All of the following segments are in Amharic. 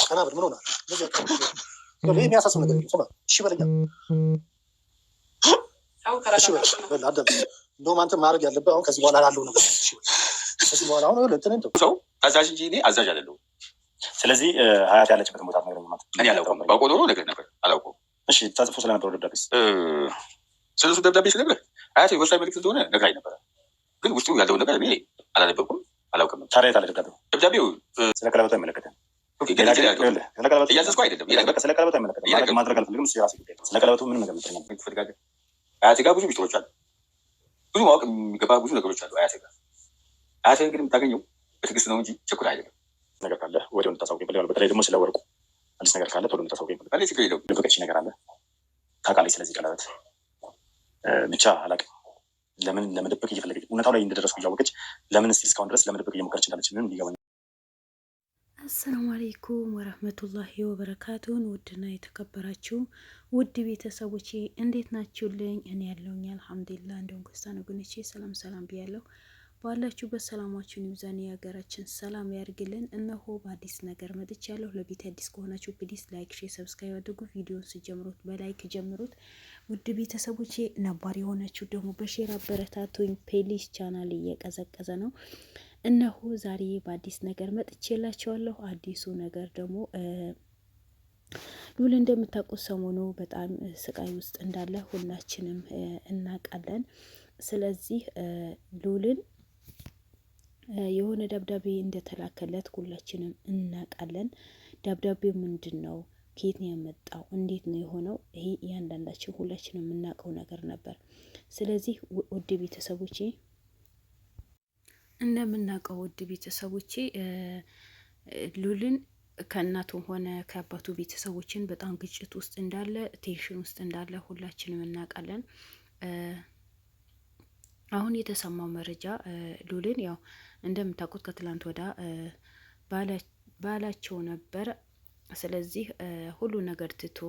ቀና ብር ምን ሆነ? ለዚህ የሚያሳስብ ነገር የለም። ስማ እሺ በለኛ። እሺ በል አደም እንደውም አንተ ማድረግ ያለብህ አሁን ከዚህ በኋላ ያለው ነገር እሺ በል ከዚህ በኋላ አሁን ለእንትን ሰው አዛዥ እንጂ እኔ አዛዥ አይደለሁም። ስለዚህ ሀያት ያለችበትን ቦታ ነገር ማለት እኔ አላውቅም። ባውቀው ኖሮ ነገር ነበር አላውቀውም። እሺ ተጽፎ ስለነበረው ደብዳቤስ ስለሱ ደብዳቤ ስለነበር ሀያት ወሳኝ መልዕክት እንደሆነ ነግራኝ ነበረ። ግን ውስጡ ያለውን ነገር እኔ አላነበብኩም፣ አላውቅም። ታዲያ የት አለ ደብዳቤው? ደብዳቤው ስለ ቀለበቱ አይመለከትም። እያዘዝኩ አይደለም። ስለ ቀለበቱ አይመለከትም። ማድረግ አልፈልግም። እሱ የራሴ ጉዳይ። ስለ ቀለበቱ ምንም ነገር ትፈልጋለህ? አያቴ ጋር ብዙ ሚስጥሮች አሉ። ብዙ ማወቅ የሚገባ ብዙ ነገሮች አሉ አያቴ ጋር። አያቴን ግን የምታገኘው በትዕግስት ነው እንጂ ቸኩል አይደለም። ነገር ካለ ወዲያው እንድታሳውቀኝ እፈልጋለሁ። በተለይ ደግሞ ስለ ወርቁ አዲስ ነገር ካለ ቶሎ እንድታሳውቀኝ እፈልጋለሁ። ችግር የለውም። ልበቀች ነገር አለ ታውቃለች። ስለዚህ ቀለበት ብቻ አላውቅም ለምን ለመደበቅ እየፈለገች እውነታው ላይ እንደደረስኩ እያወቀች ለምን እስኪ እስካሁን ድረስ ለመደበቅ እየሞከረች እንዳለች ምንም ሊገባኝ። አሰላሙ አለይኩም ወረህመቱላሂ ወበረካቱን። ውድና የተከበራችሁ ውድ ቤተሰቦቼ እንዴት ናችሁልኝ? እኔ ያለውኝ አልሐምዱሊላህ። እንደውም ክርስቲያን ወገኖቼ ሰላም ሰላም ብያለሁ። ባላችሁበት ሰላማችሁን ይብዛን፣ የሀገራችን ሰላም ያርግልን። እነሆ በአዲስ ነገር መጥቻለሁ። ለቤት አዲስ ከሆናችሁ ፕሊዝ ላይክ፣ ሼር፣ ሰብስክራይብ አድርጉ። ቪዲዮን ስጀምሩት በላይክ ጀምሩት። ውድ ቤተሰቦቼ ነባር የሆናችሁ ደግሞ በሼር አበረታቱኝ። ፕሊዝ ቻናል እየቀዘቀዘ ነው። እነሆ ዛሬ በአዲስ ነገር መጥቼላችኋለሁ። አዲሱ ነገር ደግሞ ሉል እንደምታውቁት ሰሞኑ በጣም ስቃይ ውስጥ እንዳለ ሁላችንም እናውቃለን። ስለዚህ ሉልን የሆነ ደብዳቤ እንደተላከለት ሁላችንም እናውቃለን። ደብዳቤው ምንድን ነው? ከየት ነው ያመጣው? እንዴት ነው የሆነው? ይሄ እያንዳንዳችን ሁላችንም የምናውቀው ነገር ነበር። ስለዚህ ውድ ቤተሰቦቼ እንደምናውቀው ውድ ቤተሰቦቼ ሉልን ከእናቱም ሆነ ከአባቱ ቤተሰቦችን በጣም ግጭት ውስጥ እንዳለ፣ ቴንሽን ውስጥ እንዳለ ሁላችንም እናውቃለን። አሁን የተሰማው መረጃ ሉልን ያው እንደምታውቁት ከትላንት ወዳ ባላቸው ነበር። ስለዚህ ሁሉ ነገር ትቶ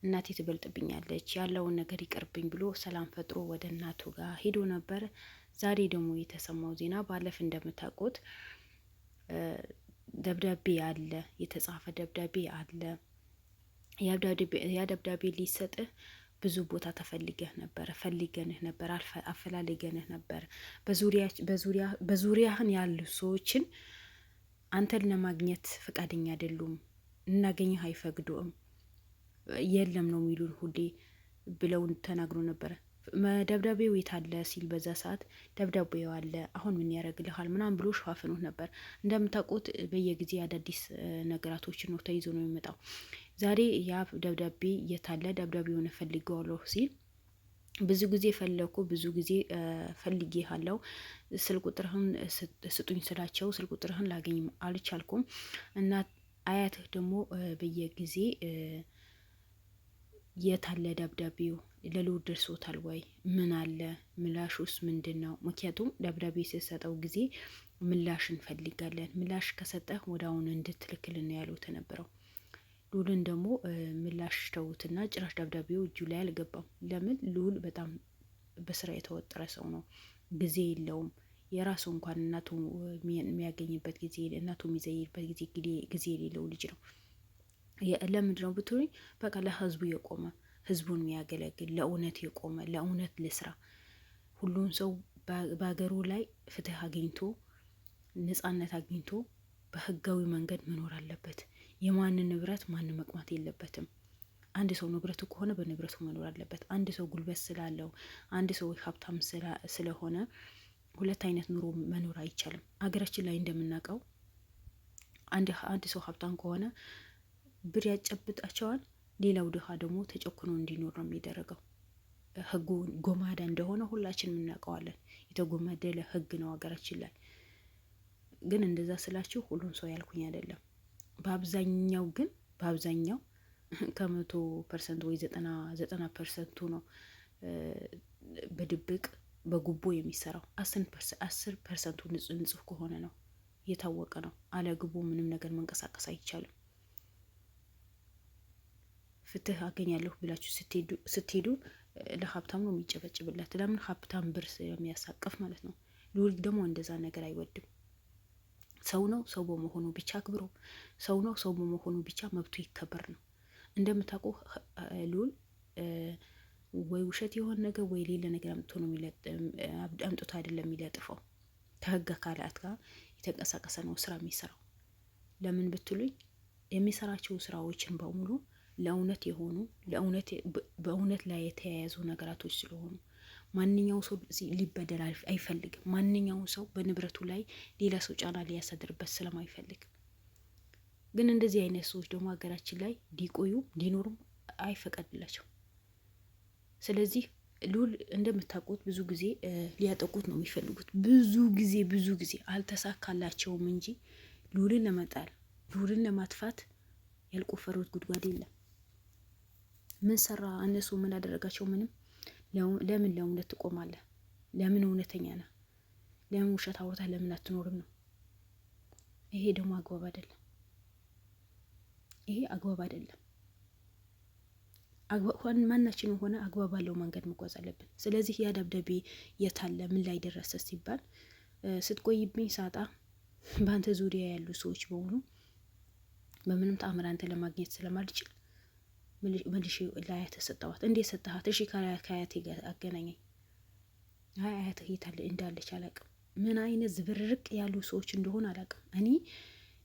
እናቴ ትበልጥብኛለች፣ ያለውን ነገር ይቅርብኝ ብሎ ሰላም ፈጥሮ ወደ እናቱ ጋር ሄዶ ነበር። ዛሬ ደግሞ የተሰማው ዜና ባለፍ እንደምታውቁት ደብዳቤ አለ፣ የተጻፈ ደብዳቤ አለ። ያ ደብዳቤ ሊሰጥህ ብዙ ቦታ ተፈልገህ ነበር፣ ፈልገንህ ነበር፣ አፈላልገንህ ነበር። በዙሪያህን ያሉ ሰዎችን አንተን ለማግኘት ፈቃደኛ አይደሉም፣ እናገኘህ አይፈቅዱም፣ የለም ነው የሚሉን ሁሌ ብለውን ተናግሮ ነበረ። ደብዳቤው የት አለ ሲል በዛ ሰዓት ደብዳቤው አለ፣ አሁን ምን ያደርግልሃል ምናምን ብሎ ሸፋፍኖት ነበር። እንደምታውቁት በየጊዜ አዳዲስ ነገራቶችን ነው ተይዞ ነው የሚመጣው። ዛሬ ያ ደብዳቤ የት አለ? ደብዳቤውን እፈልገዋለሁ ሲል ብዙ ጊዜ ፈለኩ፣ ብዙ ጊዜ ፈልጌሃለሁ፣ ስልክ ቁጥርህን ስጡኝ ስላቸው ስልክ ቁጥርህን ላገኝ አልቻልኩም እና አያትህ ደግሞ በየጊዜ የት አለ ደብዳቤው ለልውል ደርሶታል ወይ? ምን አለ? ምላሹስ ምንድን ነው? ምክንያቱም ደብዳቤ ስትሰጠው ጊዜ ምላሽ እንፈልጋለን፣ ምላሽ ከሰጠህ ወደ አሁን እንድትልክልን ያለው ተነበረው። ሉልን ደግሞ ምላሽ ተውትና ጭራሽ ደብዳቤው እጁ ላይ አልገባም። ለምን? ሉል በጣም በስራ የተወጠረ ሰው ነው፣ ጊዜ የለውም። የራሱ እንኳን እናቱ የሚያገኝበት ጊዜ፣ እናቱ የሚዘይርበት ጊዜ የሌለው ልጅ ነው። ለምንድን ነው ብትሉኝ፣ በቃ ለህዝቡ የቆመ ህዝቡን የሚያገለግል ለእውነት የቆመ ለእውነት ልስራ። ሁሉም ሰው በሀገሩ ላይ ፍትህ አግኝቶ ነጻነት አግኝቶ በህጋዊ መንገድ መኖር አለበት። የማንን ንብረት ማንን መቅማት የለበትም። አንድ ሰው ንብረቱ ከሆነ በንብረቱ መኖር አለበት። አንድ ሰው ጉልበት ስላለው፣ አንድ ሰው ሀብታም ስለሆነ ሁለት አይነት ኑሮ መኖር አይቻልም። ሀገራችን ላይ እንደምናውቀው አንድ ሰው ሀብታም ከሆነ ብር ያጨብጣቸዋል፣ ሌላው ድሃ ደግሞ ተጨኩኖ እንዲኖር ነው የሚደረገው። ህጉ ጎማዳ እንደሆነ ሁላችንም እናውቀዋለን። የተጎመደለ ህግ ነው ሀገራችን ላይ። ግን እንደዛ ስላችሁ ሁሉም ሰው ያልኩኝ አይደለም። በአብዛኛው 100% ወይ 90% ነው በድብቅ በጉቦ የሚሰራው። 10% ንጹህ ከሆነ ነው፣ የታወቀ ነው። አለ ግቦ ምንም ነገር መንቀሳቀስ አይቻልም። ፍትህ አገኛለሁ ብላችሁ ስትሄዱ ለሀብታም ነው የሚጨበጭብለት። ለምን? ሀብታም ብር ስለሚያሳቅፍ ማለት ነው። ሉል ደግሞ እንደዛ ነገር አይወድም። ሰው ነው፣ ሰው በመሆኑ ብቻ አክብሮ፣ ሰው ነው፣ ሰው በመሆኑ ብቻ መብቱ ይከበር ነው። እንደምታውቁ ልዑል ወይ ውሸት የሆነ ነገር ወይ ሌላ ነገር አምጥቶ አይደለም የሚለጥፈው። ከህግ አካላት ጋር የተንቀሳቀሰ ነው ስራ የሚሰራው። ለምን ብትሉኝ የሚሰራቸው ስራዎችን በሙሉ ለእውነት የሆኑ በእውነት ላይ የተያያዙ ነገራቶች ስለሆኑ ማንኛው ሰው ሊበደል አይፈልግም። ማንኛው ሰው በንብረቱ ላይ ሌላ ሰው ጫና ሊያሳድርበት ስለማይፈልግ፣ ግን እንደዚህ አይነት ሰዎች ደግሞ ሀገራችን ላይ ሊቆዩ ሊኖሩም አይፈቀድላቸው። ስለዚህ ልዑል እንደምታውቁት ብዙ ጊዜ ሊያጠቁት ነው የሚፈልጉት። ብዙ ጊዜ አልተሳካላቸውም እንጂ ልዑልን ለመጣል ልዑልን ለማጥፋት ያልቆፈሩት ጉድጓድ የለም። ምን ሰራ እነሱ? ምን አደረጋቸው? ምንም። ለምን ለእውነት ትቆማለህ? ለምን እውነተኛ ነህ? ለምን ውሸት አውርተህ ለምን አትኖርም ነው። ይሄ ደግሞ አግባብ አይደለም። ይሄ አግባብ አይደለም። ማናችንም ሆነ አግባብ ባለው መንገድ መጓዝ አለብን። ስለዚህ ያ ደብዳቤ የታለ? ምን ላይ ደረሰ ሲባል ስትቆይብኝ ሳጣ በአንተ ዙሪያ ያሉ ሰዎች በሙሉ በምንም ተአምር አንተ ለማግኘት ስለማልችል መልሼ ለአያቴ ሰጠኋት። እንዴት ሰጠሃት? እሺ ከአያቴ ጋር አገናኘኝ። አይ አያቴ የታለ እንዳለች አላውቅም። ምን አይነት ዝብርርቅ ያሉ ሰዎች እንደሆነ አላውቅም። እኔ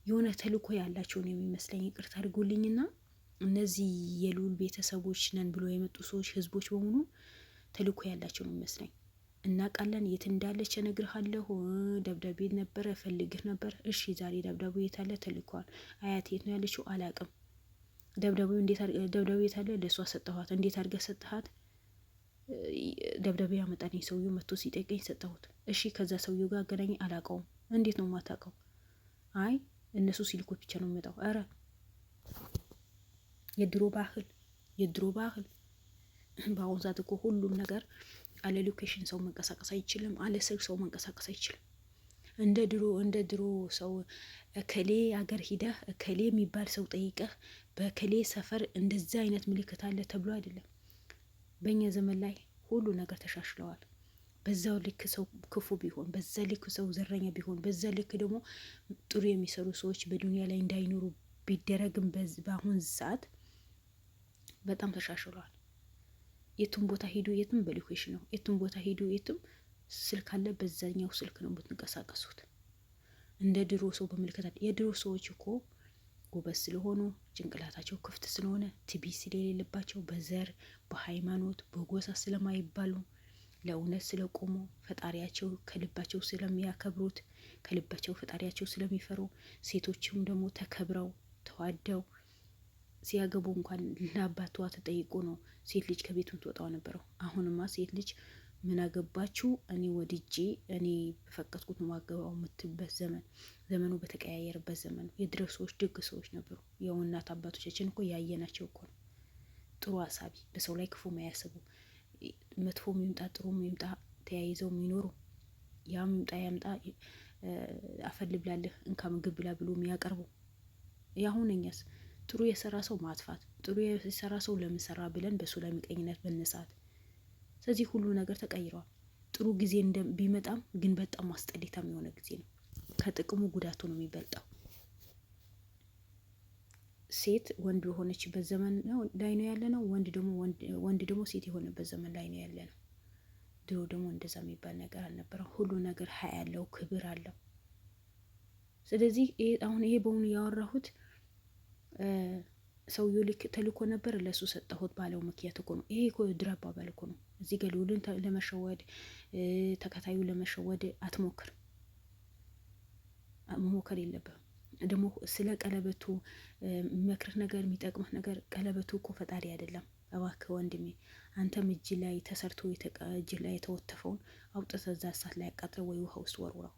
የሆነ ተልእኮ ያላቸውን የሚመስለኝ ይቅርታ አድርጎልኝና እነዚህ የልዑል ቤተሰቦች ነን ብሎ የመጡ ሰዎች ህዝቦች በሙሉ ተልእኮ ያላቸው ነው የሚመስለኝ። እናውቃለን የት እንዳለች እነግርሃለሁ። ደብዳቤ ነበረ ፈልግህ ነበር። እሺ ዛሬ ደብዳቤው የት አለ? ተልኳል። አያት የት ነው ያለችው? አላውቅም። ደብዳቤው የት አለ? ለእሷ ሰጠኋት። እንዴት አድርገህ ሰጠሃት? ደብዳቤ ያመጣልኝ ሰውዬው መጥቶ ሲጠይቀኝ ሰጠሁት። እሺ ከዛ ሰውዬው ጋር አገናኝ። አላውቀውም። እንዴት ነው የማታውቀው? አይ እነሱ ሲልኮት ብቻ ነው የሚመጣው። ኧረ የድሮ ባህል በአሁኑ ሰዓት እኮ ሁሉም ነገር አለ ሎኬሽን ሰው መንቀሳቀስ አይችልም። አለ ስልክ ሰው መንቀሳቀስ አይችልም። እንደ ድሮ ሰው እከሌ አገር ሂደህ እከሌ የሚባል ሰው ጠይቀህ በከሌ ሰፈር እንደዚህ አይነት ምልክት አለ ተብሎ አይደለም። በእኛ ዘመን ላይ ሁሉ ነገር ተሻሽለዋል። በዛው ልክ ሰው ክፉ ቢሆን፣ በዛ ልክ ሰው ዘረኛ ቢሆን፣ በዛ ልክ ደግሞ ጥሩ የሚሰሩ ሰዎች በዱንያ ላይ እንዳይኖሩ ቢደረግም በአሁን ሰዓት በጣም ተሻሽሏል። የቱም ቦታ ሂዱ፣ የትም በሎኬሽን ነው። የቱም ቦታ ሂዱ፣ የትም ስልክ አለ። በዛኛው ስልክ ነው የምትንቀሳቀሱት። እንደ ድሮ ሰው በምልክት የድሮ ሰዎች እኮ ጎበዝ ስለሆኑ ጭንቅላታቸው ክፍት ስለሆነ ቲቢ ስለሌለባቸው በዘር በሃይማኖት በጎሳ ስለማይባሉ ለእውነት ስለቆሙ ፈጣሪያቸው ከልባቸው ስለሚያከብሩት ከልባቸው ፈጣሪያቸው ስለሚፈሩ ሴቶችም ደግሞ ተከብረው ተዋደው ሲያገቡ እንኳን ለአባቷ ተጠይቆ ነው ሴት ልጅ ከቤቱን ትወጣው ነበረው። አሁንማ ሴት ልጅ ምን አገባችሁ እኔ ወድጄ እኔ በፈቀድኩት ነው ማገባው የምትልበት ዘመኑ በተቀያየረበት ዘመኑ የድሮ ሰዎች ደግ ሰዎች ነበሩ። ያው እናት አባቶቻችን እኮ ያየናቸው እኮ ነው። ጥሩ አሳቢ፣ በሰው ላይ ክፉ ማያስቡ፣ መጥፎ የሚምጣ ጥሩ የሚምጣ ተያይዘው የሚኖሩ ያም ይምጣ ያምጣ አፈል ብላለህ እንካ ምግብ ብላ ብሎ የሚያቀርቡ። ያሁንኛስ ጥሩ የሰራ ሰው ማጥፋት፣ ጥሩ የሰራ ሰው ለምን ሰራ ብለን በሱ ላይ ምቀኝነት መነሳት። ስለዚህ ሁሉ ነገር ተቀይረዋል። ጥሩ ጊዜ ቢመጣም ግን በጣም አስጠሊታም የሆነ ጊዜ ነው። ከጥቅሙ ጉዳቱ ነው የሚበልጠው። ሴት ወንድ የሆነችበት ዘመን ላይ ነው ያለ ነው። ወንድ ደግሞ ሴት የሆነበት ዘመን ላይ ነው ያለ ነው። ድሮ ደግሞ እንደዛ የሚባል ነገር አልነበረም። ሁሉ ነገር ሀያ ያለው ክብር አለው። ስለዚህ አሁን ይሄ በሆኑ ያወራሁት ሰውየው ልክ ተልኮ ነበር ለሱ ሰጠሁት ባለው ምክንያት እኮ ነው። ይሄ እኮ ድር አባባል እኮ ነው። እዚህ ጋር ልዑልን ለመሸወድ ተከታዩ ለመሸወድ አትሞክር፣ መሞከር የለብህም። ደግሞ ስለ ቀለበቱ መክርህ ነገር የሚጠቅምህ ነገር ቀለበቱ እኮ ፈጣሪ አይደለም። እባክህ ወንድሜ አንተም እጅ ላይ ተሰርቶ እጅ ላይ የተወተፈውን አውጥተህ እዛ እሳት ላይ አቃጥረው ወይ ውሃ ውስጥ ወርውረው።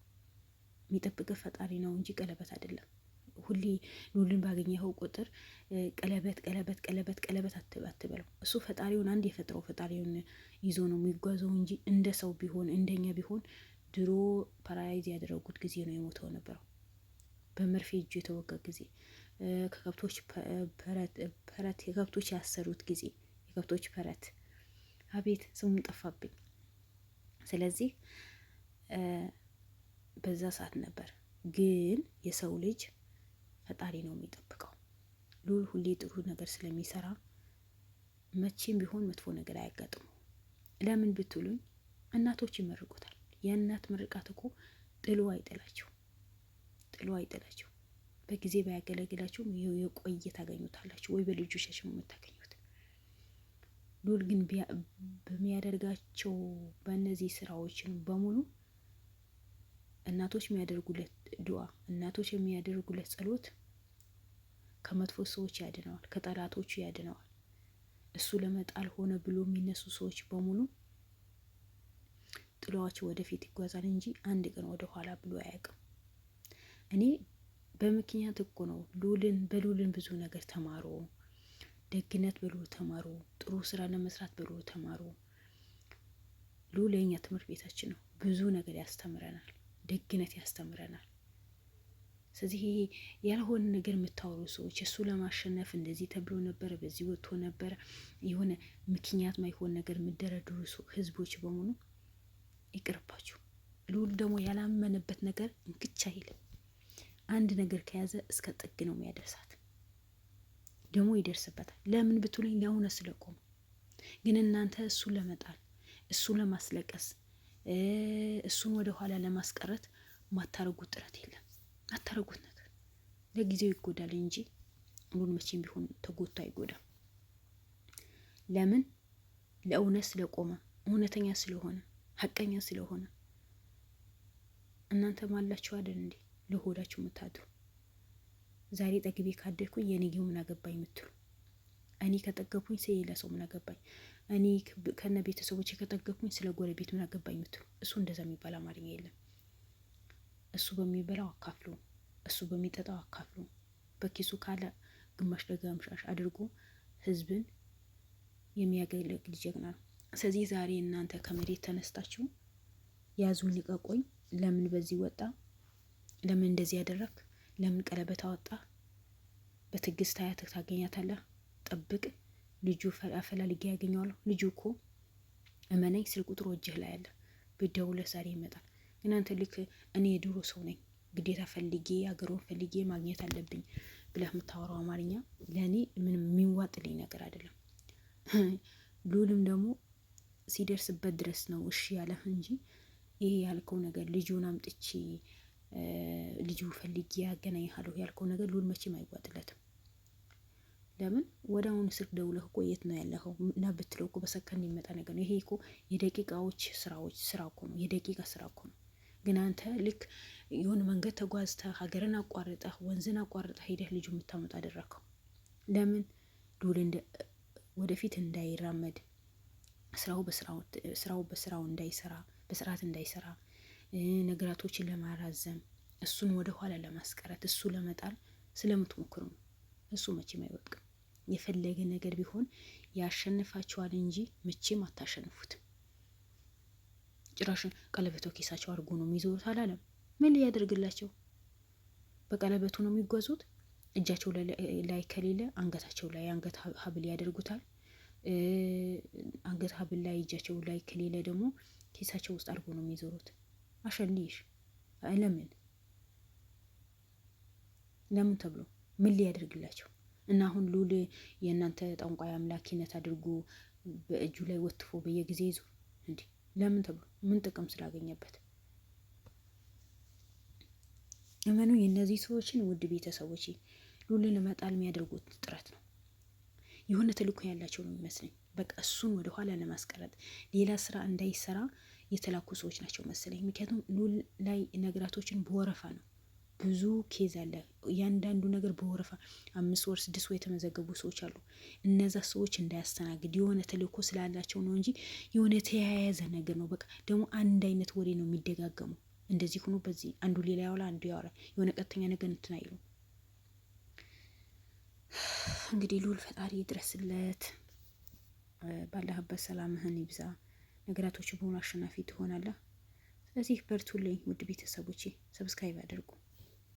የሚጠብቅህ ፈጣሪ ነው እንጂ ቀለበት አይደለም። ሁሌ ልዑልን ባገኘኸው ቁጥር ቀለበት ቀለበት ቀለበት ቀለበት አትበለው። እሱ ፈጣሪውን አንድ የፈጥረው ፈጣሪውን ይዞ ነው የሚጓዘው እንጂ እንደ ሰው ቢሆን እንደኛ ቢሆን ድሮ ፓራላይዝ ያደረጉት ጊዜ ነው የሞተው ነበረው። በመርፌ እጁ የተወጋ ጊዜ፣ ከከብቶች ፐረት የከብቶች ያሰሩት ጊዜ፣ የከብቶች ፐረት አቤት ስሙን ጠፋብኝ። ስለዚህ በዛ ሰዓት ነበር ግን የሰው ልጅ ፈጣሪ ነው የሚጠብቀው። ሉል ሁሌ ጥሩ ነገር ስለሚሰራ መቼም ቢሆን መጥፎ ነገር አያጋጥሙ። ለምን ብትሉኝ እናቶች ይመርቁታል። የእናት ምርቃት እኮ ጥሎ አይጥላቸው። በጊዜ ባያገለግላችሁም የቆየ ታገኙታላችሁ፣ ወይ በልጆቻችሁ የምታገኙት። ሉል ግን በሚያደርጋቸው በእነዚህ ስራዎችን በሙሉ እናቶች የሚያደርጉለት ዱዓ፣ እናቶች የሚያደርጉለት ጸሎት ከመጥፎ ሰዎች ያድነዋል፣ ከጠላቶቹ ያድነዋል። እሱ ለመጣል ሆነ ብሎ የሚነሱ ሰዎች በሙሉ ጥለዋቸው ወደፊት ይጓዛል እንጂ አንድ ቀን ወደ ኋላ ብሎ አያውቅም። እኔ በምክንያት እኮ ነው በሉልን ብዙ ነገር ተማሩ፣ ደግነት ብሎ ተማሩ፣ ጥሩ ስራ ለመስራት ብሎ ተማሩ። ሉል የኛ ትምህርት ቤታችን ነው። ብዙ ነገር ያስተምረናል፣ ደግነት ያስተምረናል። ስለዚህ ያልሆነ ነገር የምታወሩ ሰዎች እሱ ለማሸነፍ እንደዚህ ተብሎ ነበር፣ በዚህ ወጥቶ ነበር፣ የሆነ ምክንያት ማይሆን ነገር የምደረድሩ ህዝቦች በሙሉ ይቅርባችሁ። ሉል ደግሞ ያላመነበት ነገር እንክቻ አይልም። አንድ ነገር ከያዘ እስከ ጥግ ነው የሚያደርሳት፣ ደግሞ ይደርስበታል። ለምን ብትሉኝ ለእውነት ስለቆሙ። ግን እናንተ እሱን ለመጣል፣ እሱን ለማስለቀስ፣ እሱን ወደ ኋላ ለማስቀረት ማታረጉት ጥረት የለም። አታረጉት ነገር ለጊዜው ይጎዳል እንጂ ሉል መቼም ቢሆን ተጎድቶ አይጎዳም። ለምን? ለእውነት ስለቆመ፣ እውነተኛ ስለሆነ፣ ሀቀኛ ስለሆነ። እናንተ ማላችሁ አይደል እንዴ ለሆዳችሁ የምታድሩ? ዛሬ ጠግቤ ካደርኩኝ የኔጌው ምን አገባኝ የምትሉ፣ እኔ ከጠገብኩኝ ስለሌላ ሰው ምን አገባኝ፣ እኔ ከነ ቤተሰቦች ከጠገብኩኝ ስለ ጎረቤት ምን አገባኝ የምትሉ፣ እሱ እንደዛ የሚባል አማርኛ የለም። እሱ በሚበላው አካፍሉ፣ እሱ በሚጠጣው አካፍሉ። በኪሱ ካለ ግማሽ ደጋምሻሽ አድርጎ ህዝብን የሚያገለግል ጀግና ነው። ስለዚህ ዛሬ እናንተ ከመሬት ተነስታችሁ ያዙኝ ልቀቆኝ፣ ለምን በዚህ ወጣ፣ ለምን እንደዚህ ያደረግ፣ ለምን ቀለበት አወጣ፣ በትዕግስት አያት ታገኛታለህ፣ ጠብቅ፣ ልጁ አፈላልጌ ያገኘዋለሁ። ልጁ እኮ እመነኝ ስልክ ቁጥሩ እጅህ ላይ አለ፣ ብደውልለት ዛሬ ይመጣል። እናንተ ልክ እኔ የድሮ ሰው ነኝ ግዴታ ፈልጌ አገሩን ፈልጌ ማግኘት አለብኝ ብለህ የምታወራው አማርኛ ለእኔ ምንም የሚዋጥልኝ ነገር አይደለም። ሉልም ደግሞ ሲደርስበት ድረስ ነው እሺ ያለህ እንጂ ይሄ ያልከው ነገር ልጁን አምጥቼ ልጁ ፈልጌ ያገናኝሃለሁ ያልከው ነገር ሉል መቼም አይዋጥለትም። ለምን? ወደ አሁኑ ስልክ ደውለህ እኮ የት ነው ያለኸው እና ብትለው እኮ በሰከንድ የሚመጣ ነገር ነው። ይሄ እኮ የደቂቃዎች ስራ እኮ ነው፣ የደቂቃ ስራ እኮ ነው። ግን አንተ ልክ የሆነ መንገድ ተጓዝተህ ሀገርን አቋርጠህ ወንዝን አቋርጠህ ሄደህ ልጁ የምታመጣ አደረግከው። ለምን? ሉል ወደፊት እንዳይራመድ፣ ስራው በስራው እንዳይሰራ፣ በስርዓት እንዳይሰራ፣ ነገራቶችን ለማራዘም፣ እሱን ወደ ኋላ ለማስቀረት፣ እሱ ለመጣል ስለምትሞክሩ ነው። እሱ መቼም አይወድቅም። የፈለገ ነገር ቢሆን ያሸንፋችኋል እንጂ መቼም አታሸንፉትም። ጭራሽ ቀለበቶ ኬሳቸው አድርጎ ነው የሚዞሩት አላለም? ምን ሊያደርግላቸው? በቀለበቱ ነው የሚጓዙት። እጃቸው ላይ ከሌለ አንገታቸው ላይ አንገት ሀብል ያደርጉታል። አንገት ሀብል ላይ እጃቸው ላይ ከሌለ ደግሞ ኬሳቸው ውስጥ አድርጎ ነው የሚዞሩት። አሸልይሽ ለምን ተብሎ ምን ሊያደርግላቸው? እና አሁን ሉል የእናንተ ጠንቋይ አምላኪነት አድርጎ በእጁ ላይ ወትፎ በየጊዜ ይዞ እንዴ? ለምን ተብሎ ምን ጥቅም ስላገኘበት? እመኑ የእነዚህ ሰዎችን ውድ ቤተሰቦች ሉልን ለመጣል የሚያደርጉት ጥረት ነው። የሆነ ተልእኮ ያላቸው ነው የሚመስለኝ። በቃ እሱን ወደ ኋላ ለማስቀረጥ ሌላ ስራ እንዳይሰራ የተላኩ ሰዎች ናቸው መሰለኝ። ምክንያቱም ሉል ላይ ነገራቶችን በወረፋ ነው፣ ብዙ ኬዝ አለ። እያንዳንዱ ነገር በወረፋ 5 ወር 6 ወር የተመዘገቡ ሰዎች አሉ። እነዛ ሰዎች እንዳያስተናግድ የሆነ ተልእኮ ስላላቸው ነው እንጂ የሆነ የተያያዘ ነገር ነው። በቃ ደግሞ አንድ አይነት ወሬ ነው የሚደጋገሙ። እንደዚህ ሆኖ በዚህ አንዱ ሌላ ያወራ፣ አንዱ ያወራ፣ የሆነ ቀጥተኛ ነገር እንትን አይሉ። እንግዲህ ሉል ፈጣሪ ይድረስለት፣ ባለህበት ሰላምህን ይብዛ፣ ነገራቶች በሆኑ አሸናፊ ትሆናለህ። ስለዚህ በርቱልኝ ውድ ቤተሰቦቼ፣ ሰብስክራይብ አድርጉ።